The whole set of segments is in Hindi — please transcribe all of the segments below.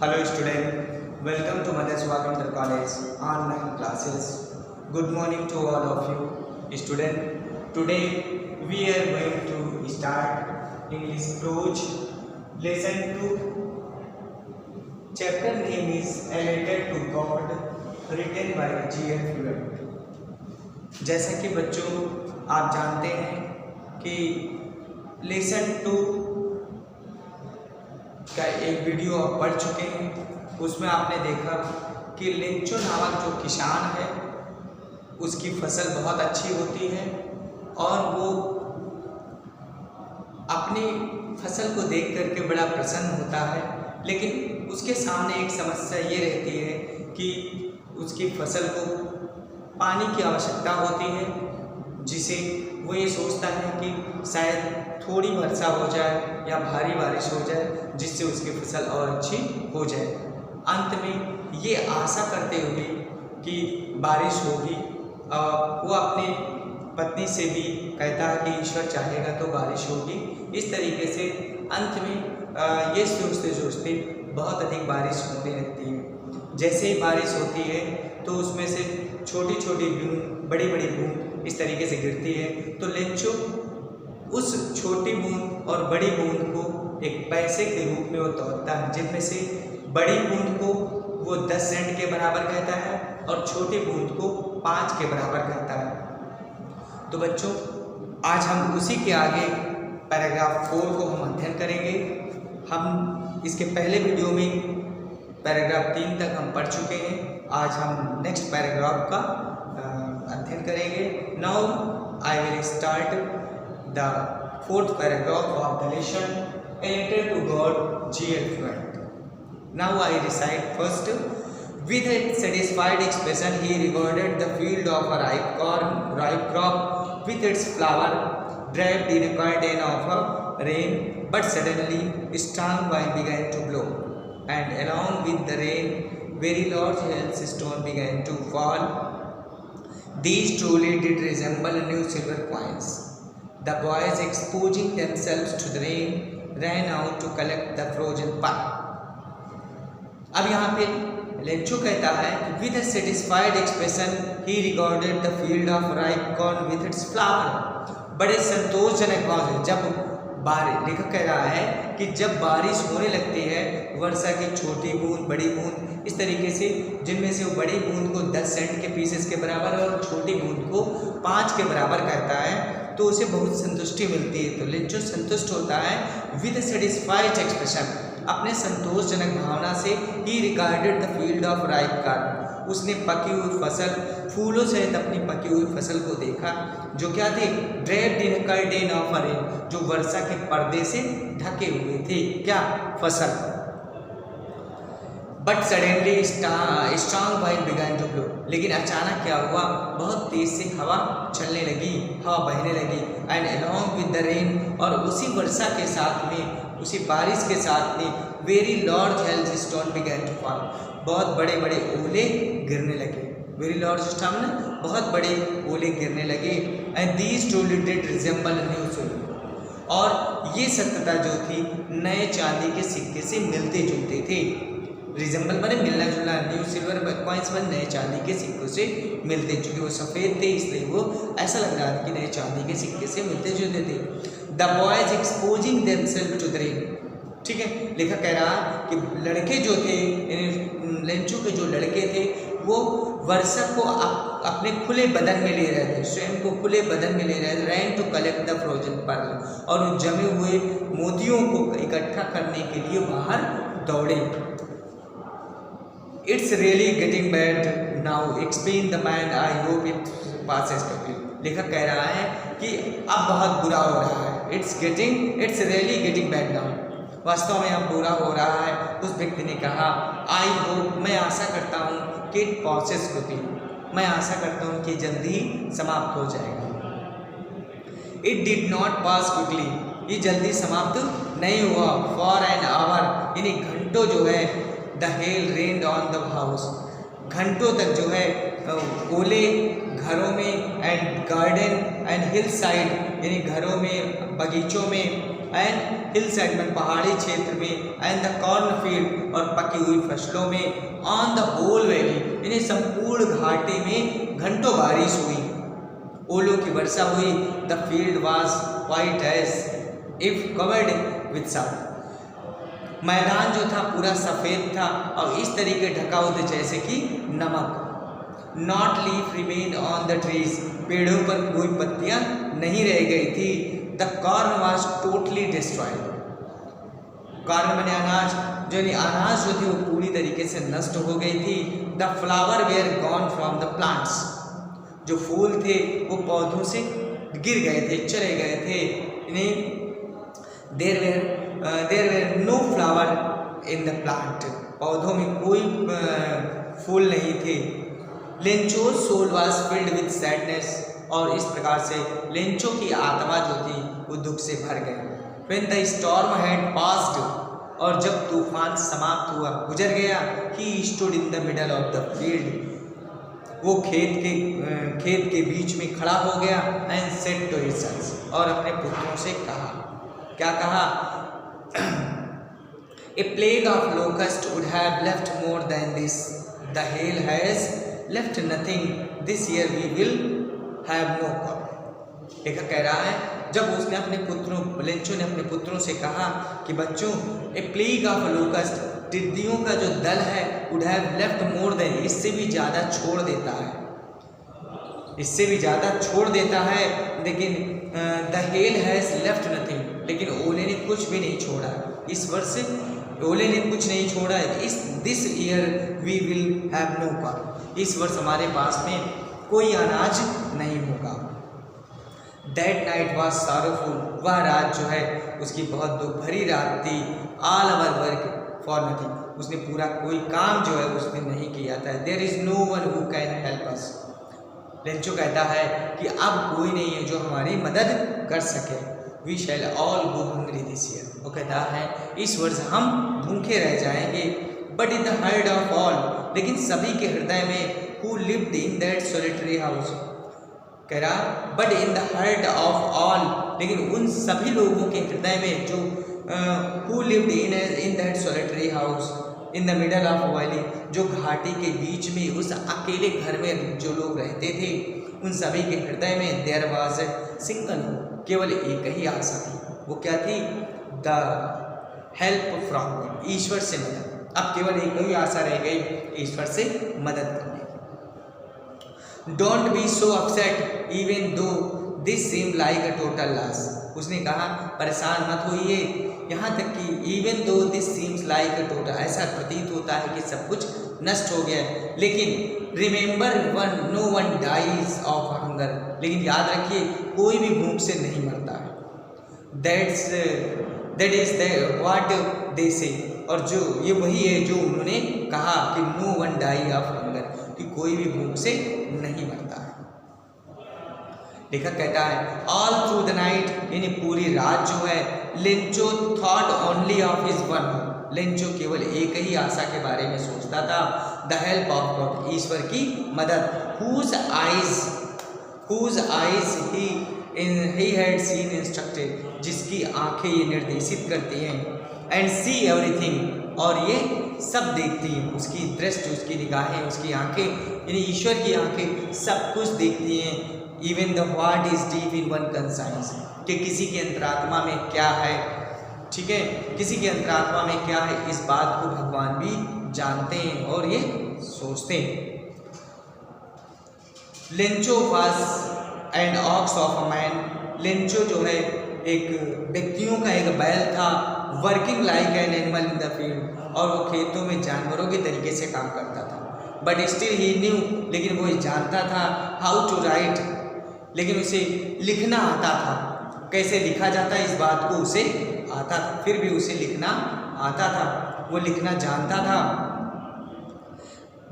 Hello student, welcome to Mother Swagandar College online classes. Good morning to all of you student. Today we are going to start English Prose lesson 2. Chapter name is A Letter to God written by G.L. Fluent. जैसा कि बच्चों आप जानते हैं कि लेसन 2 का एक वीडियो आप पढ़ चुके हैं। उसमें आपने देखा कि लेंचो नामक जो किसान है उसकी फसल बहुत अच्छी होती है और वो अपनी फसल को देख करके बड़ा प्रसन्न होता है, लेकिन उसके सामने एक समस्या ये रहती है कि उसकी फसल को पानी की आवश्यकता होती है, जिसे वो ये सोचता है कि शायद थोड़ी वर्षा हो जाए या भारी बारिश हो जाए जिससे उसकी फसल और अच्छी हो जाए। अंत में ये आशा करते हुए कि बारिश होगी, वो अपनी पत्नी से भी कहता है कि ईश्वर चाहेगा तो बारिश होगी। इस तरीके से अंत में ये सोचते सोचते बहुत अधिक बारिश होने लगती है। जैसे ही बारिश होती है तो उसमें से छोटी छोटी बूंद बड़ी बड़ी बूंद इस तरीके से गिरती है, तो लेंचो उस छोटी बूंद और बड़ी बूंद को एक पैसे के रूप में वो तोलता है, जिनमें से बड़ी बूंद को वो 10 सेंट के बराबर कहता है और छोटी बूंद को 5 के बराबर कहता है। तो बच्चों आज हम उसी के आगे पैराग्राफ 4 को हम अध्ययन करेंगे। हम इसके पहले वीडियो में पैराग्राफ 3 तक हम पढ़ चुके हैं। आज हम नेक्स्ट पैराग्राफ का अध्ययन करेंगे। Now I will start the 4th paragraph of the lesson, A Letter to God, G.L. Fluent. Now I recite first. With a satisfied expression he regarded the field of a ripe crop with its flower draped in a curtain of rain, but suddenly strong wind began to blow, and along with the rain very large hailstones began to fall. These truly did resemble new silver coins. The boys, exposing themselves to the rain, ran out to collect the frozen pie. अब यहाँ पे लेंचो कहता है कि with a satisfied expression he regarded the field of ripe corn with its flower. बड़े संतोषजनक भाव से जब बारिश, लेखक कह रहा है कि जब बारिश होने लगती है, वर्षा की छोटी बूंद बड़ी बूंद इस तरीके से, जिनमें से वो बड़ी बूंद को 10 सेंट के पीसेस के बराबर और छोटी बूंद को 5 के बराबर कहता है, तो उसे बहुत संतुष्टि मिलती है। तो लेंचो संतुष्ट होता है विद सेटिस्फाइड एक्सप्रेशन, अपने संतोषजनक भावना से। ही regarded the field of ripe corn, उसने पकी हुई फसल, फूलों सहित अपनी पकी हुई फसल को देखा, जो क्या थे, draped in curtain of rain, जो वर्षा के पर्दे से ढके हुए थे, क्या, फसल। But suddenly strong wind began to blow, लेकिन अचानक क्या हुआ, बहुत तेज से हवा चलने लगी, हवा बहने लगी। And along with the rain, और उसी वर्षा के साथ में, उसी बारिश के साथ में, very large hailstone began to fall, बहुत बड़े बड़े ओले गिरने लगे। वेरी लार्ज स्टॉर्म ना, बहुत बड़े ओले गिरने लगे। And these truly did resemble new silver, और ये सत्यता जो थी नए चांदी के सिक्के से मिलते जुलते थे। रिजेंबल माने मिलना जुलना, न्यू सिल्वर कॉइन्स में नए चांदी के सिक्कों से मिलते, चूँकि वो सफ़ेद थे इसलिए वो ऐसा लग रहा था कि नए चांदी के सिक्के से मिलते जुलते थे। The boys exposing themselves to the rain, ठीक है, लेखक कह रहा कि लड़के जो थे, लेंचो के जो लड़के थे, वो वर्षा को अपने खुले बदन में ले रहे थे, स्वयं को खुले बदन में ले रहे थे। Ran to collect the frozen pearl, और उन जमे हुए मोतियों को इकट्ठा करने के लिए बाहर दौड़े। It's really getting bad now, explain the man, I hope it passes to. लेखक कह रहा है कि अब बहुत बुरा हो रहा है। It's really getting bad now, वास्तव में अब बुरा हो रहा है। उस व्यक्ति ने कहा, आई होप, मैं आशा करता हूँ कि इट पासेस टू, मैं आशा करता हूँ कि जल्दी समाप्त हो जाएगा। It did not pass quickly, ये जल्दी समाप्त नहीं हुआ। फॉर एन आवर, यानी घंटों जो है, the hell rained on the house, घंटों तक जो है ओले घरों में, and garden and hill side, यानी घरों में, बगीचों में, एंड हिल सेगमेंट पहाड़ी क्षेत्र में, एंड द कॉर्न फील्ड और पकी हुई फसलों में, ऑन द होल वैली यानी संपूर्ण घाटी में घंटों बारिश हुई, ओलों की वर्षा हुई। The field was white as if covered with salt, मैदान जो था पूरा सफ़ेद था और इस तरीके ढका हुआ था जैसे कि नमक। Not leaf remain on the trees, पेड़ों पर कोई पत्तियां नहीं रह गई थी। The corn was totally destroyed, corn माने अनाज, जो अनाज जो थी वो पूरी तरीके से नष्ट हो गई थी। The flower were gone from the plants, जो फूल थे वो पौधों से गिर गए थे, चले गए थे। There were no flower in the plant, पौधों में कोई फूल नहीं थे। Lencho's soul was filled with sadness, और इस प्रकार से लेंचो की आत्मा जो थी वो दुख से भर गई। When the storm had passed, और जब तूफान समाप्त हुआ, गुजर गया, he stood in the middle of the field, वो खेत के बीच में खड़ा हो गया। And said to his sons, और अपने पुत्रों से कहा, क्या कहा? A plague of locust would have left more than this, the hail has left nothing, this year we will have no crop. लेखक कह रहा है, जब उसने अपने पुत्रों, लेंचो ने अपने पुत्रों से कहा कि बच्चों, ए प्लेग ऑफ लोकस्ट, टिड्डियों का जो दल है, would have left more then, इससे भी ज़्यादा छोड़ देता है, इससे भी ज़्यादा छोड़ देता है, लेकिन the hell has left nothing, लेकिन ओले ने कुछ भी नहीं छोड़ा। इस वर्ष ओले ने कुछ नहीं छोड़ा है। This year we will have no crop, इस वर्ष हमारे पास में कोई अनाज नहीं होगा। दैट नाइट वॉज सॉरोफुल, वह रात जो है उसकी बहुत दुख भरी रात थी। All our work for nothing, उसने पूरा कोई काम जो है उसने नहीं किया था। There is no one who can help us, Lencho कहता है कि अब कोई नहीं है जो हमारी मदद कर सके। We shall all go hungry this year, वो कहता है इस वर्ष हम भूखे रह जाएंगे। But in the heart of all, लेकिन सभी के हृदय में, who lived in that solitary house, कह रहा but in the heart of all, लेकिन उन सभी लोगों के हृदय में जो who lived in that solitary house in the middle of valley, जो घाटी के बीच में उस अकेले घर में जो लोग रहते थे, उन सभी के हृदय में देयर वाज सिंगल, केवल एक ही आशा थी। वो क्या थी? द हेल्प फ्रॉम गॉड, ईश्वर से मदद। अब केवल एक ही आशा रह गई, ईश्वर से मदद करने की। Don't be so upset even though this seem like a total loss, उसने कहा परेशान मत होइए, यहाँ तक कि even though this seems like a total, ऐसा प्रतीत होता है कि सब कुछ नष्ट हो गया है, लेकिन remember one, no one dies of hunger, लेकिन याद रखिए कोई भी भूख से नहीं मरता है। दैट इज व्हाट दे से, और जो ये वही है जो उन्होंने कहा कि no one die of hunger, कि कोई भी भूख से नहीं मरता है। लेखक कहता है ऑल थ्रू द नाइट, यानी पूरी रात जो है, Lencho thought only of his one, Lencho केवल एक ही आशा के बारे में सोचता था, द हेल्प ऑफ गॉड, ईश्वर की मदद। Whose eyes he had seen instructed, जिसकी आंखें ये निर्देशित करती हैं, एंड सी एवरीथिंग, और ये सब देखती हैं, उसकी दृष्टि, उसकी निगाहें, उसकी आंखें, यानी ईश्वर की आंखें सब कुछ देखती हैं। Even the what is deep in one conscience, कि किसी की अंतरात्मा में क्या है, ठीक है, किसी की अंतरात्मा में क्या है, इस बात को भगवान भी जानते हैं और ये सोचते हैं। Lencho was and ox of a man, Lencho जो है एक व्यक्तियों का एक बैल था, working like an animal in the field, और वो खेतों में जानवरों के तरीके से काम करता था। बट स्टिल ही न्यू, लेकिन वो जानता था हाउ टू राइट, लेकिन उसे लिखना आता था, कैसे लिखा जाता है इस बात को उसे आता था, फिर भी उसे लिखना आता था, वो लिखना जानता था।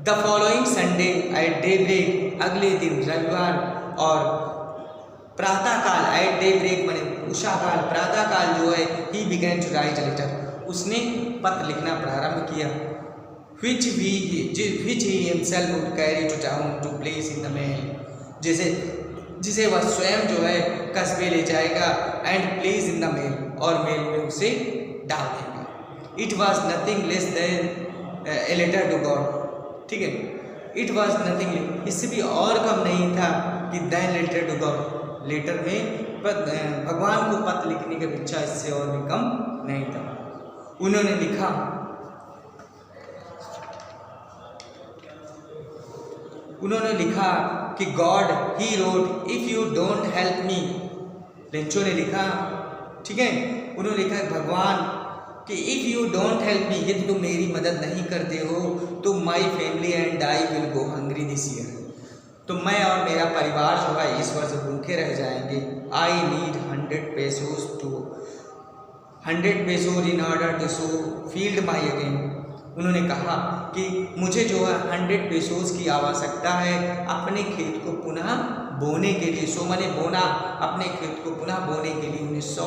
The following Sunday at daybreak, अगले दिन रविवार और प्रातःकाल, एट डे ब्रेक मैंने उषा काल, प्रातःकाल जो है, he began to write a letter, उसने पत्र लिखना प्रारंभ किया। which he himself would carry to town to place in the mail, जिसे वह स्वयं जो है कस्बे ले जाएगा, and place in the mail, और मेल में उसे डाल देगा। It was nothing less than a letter to God, ठीक है, इट वॉज नथिंग, इससे भी और कम नहीं था कि than letter to God, letter में भगवान को पत्र लिखने की अपेक्षा इससे और भी कम नहीं था। उन्होंने लिखा, कि God he road if you don't help me, Lencho ने लिखा, ठीक है, उन्होंने लिखा भगवान कि if you don't help me, यदि तुम मेरी मदद नहीं करते हो तो my family and I will go hungry this year, तो मैं और मेरा परिवार जो है इस वर्ष भूखे रह जाएंगे। I need 100 pesos in order to sow field my again. उन्होंने कहा कि मुझे जो है 100 पेसोस की आवश्यकता है अपने खेत को पुनः बोने के लिए, सो मैंने बोना, अपने खेत को पुनः बोने के लिए उन्हें 100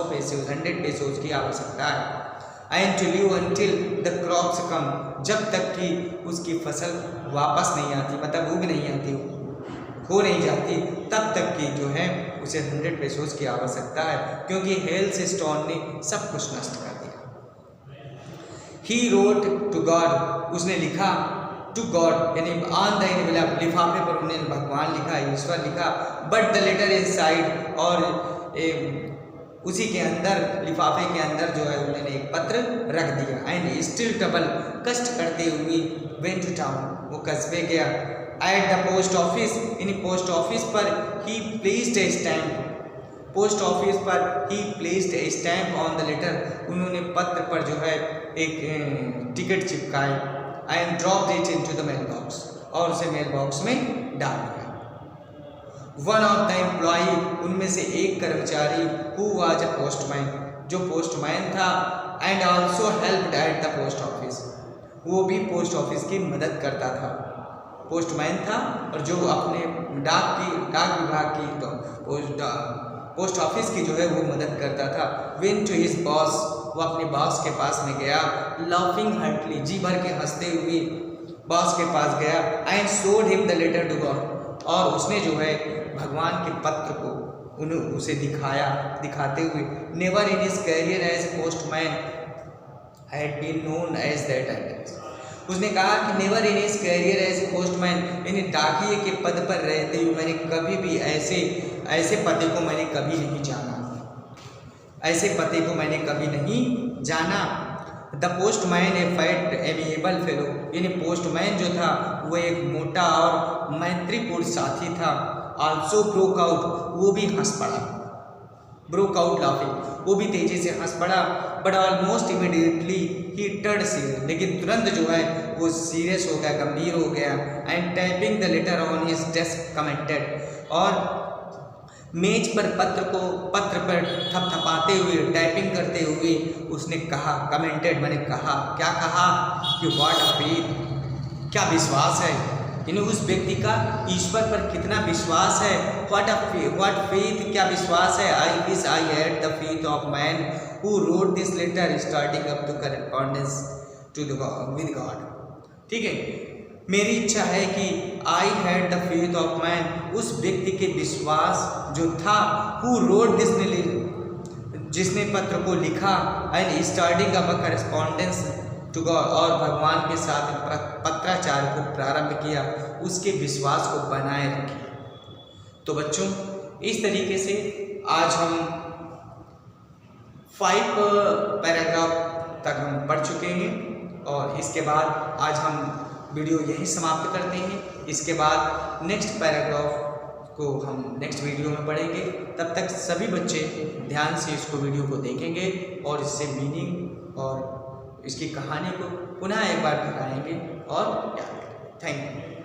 पेसोस की आवश्यकता है। And to live until the crops come, जब तक कि उसकी फसल वापस नहीं आती, मतलब उग नहीं आती, हो नहीं जाती, तब तक की जो है उसे 100 पेसोस की आवश्यकता है, क्योंकि हेल्थ स्टोन ने सब कुछ नष्ट कर दिया। ही रोट टू गॉड, उसने लिखा टू गॉड यानी ऑन द एनवेलप, लिफाफे पर उन्होंने भगवान लिखा, ईश्वर लिखा, but the letter is side, और उसी के अंदर, लिफाफे के अंदर जो है उन्होंने एक पत्र रख दिया। एंड स्टिल ट्रबल, कष्ट करते हुए वेंट टू टाउन, वो कस्बे गया। एट द पोस्ट ऑफिस, इन पोस्ट ऑफिस पर he placed a stamp, post office पर he placed a stamp on the letter, उन्होंने पत्र पर जो है एक टिकट चिपकाए। And drop it into the mail box, और उसे मेल बॉक्स में डाल दिया। वन ऑफ द एम्प्लॉई, उनमें से एक कर्मचारी, हु वाज अ पोस्टमैन, जो पोस्टमैन था, and also helped eight the post office, वो भी पोस्ट ऑफिस की मदद करता था, पोस्टमैन था और जो अपने डाक विभाग की पोस्ट ऑफिस की जो है वो मदद करता था। वेंट टू हिज बॉस, वो अपने बॉस के पास में गया। लाफिंग हार्टली, जी भर के हंसते हुए बॉस के पास गया। And showed him the letter to God, और उसने जो है भगवान के पत्र को उसे दिखाते हुए, never in his career as postman had been known as that title, उसने कहा कि never in his career as postman, यानी डाकिये के पद पर रहते हुए मैंने कभी भी ऐसे पते को मैंने कभी नहीं जाना, ऐसे पते को मैंने कभी नहीं जाना। The postman A fat amiable fellow, यानी पोस्टमैन जो था वो एक मोटा और मैत्रीपूर्ण साथी था। आल्सो ब्रोक आउट, वो भी हंस पड़ा, ब्रोक आउट लाफिंग, वो भी तेजी से हंस पड़ा। But almost immediately he turned serious, लेकिन तुरंत जो है वो सीरियस हो गया, गंभीर हो गया। And typing the later on his desk commented, और मेज पर पत्र पर थपथपाते हुए, टाइपिंग करते हुए उसने कहा, कमेंटेड मैंने कहा, क्या कहा कि व्हाट अ फेथ, क्या विश्वास है, यानी उस व्यक्ति का ईश्वर पर कितना विश्वास है। व्हाट फेथ, क्या विश्वास है। I wish I had the faith of man who wrote this letter starting up to correspondence to with God, ठीक है, मेरी इच्छा है कि I had the faith of man, उस व्यक्ति के विश्वास जो था, हु रोट दिस, जिसने पत्र को लिखा, and starting up correspondence to God, और भगवान के साथ पत्राचार को प्रारंभ किया, उसके विश्वास को बनाए रखे। तो बच्चों, इस तरीके से आज हम 5 पैराग्राफ तक हम पढ़ चुके हैं, और इसके बाद आज हम वीडियो यहीं समाप्त करते हैं। इसके बाद नेक्स्ट पैराग्राफ को हम नेक्स्ट वीडियो में पढ़ेंगे। तब तक सभी बच्चे ध्यान से इसको वीडियो को देखेंगे और इससे मीनिंग और इसकी कहानी को पुनः एक बार दोहराएंगे और याद करेंगे। Thank you.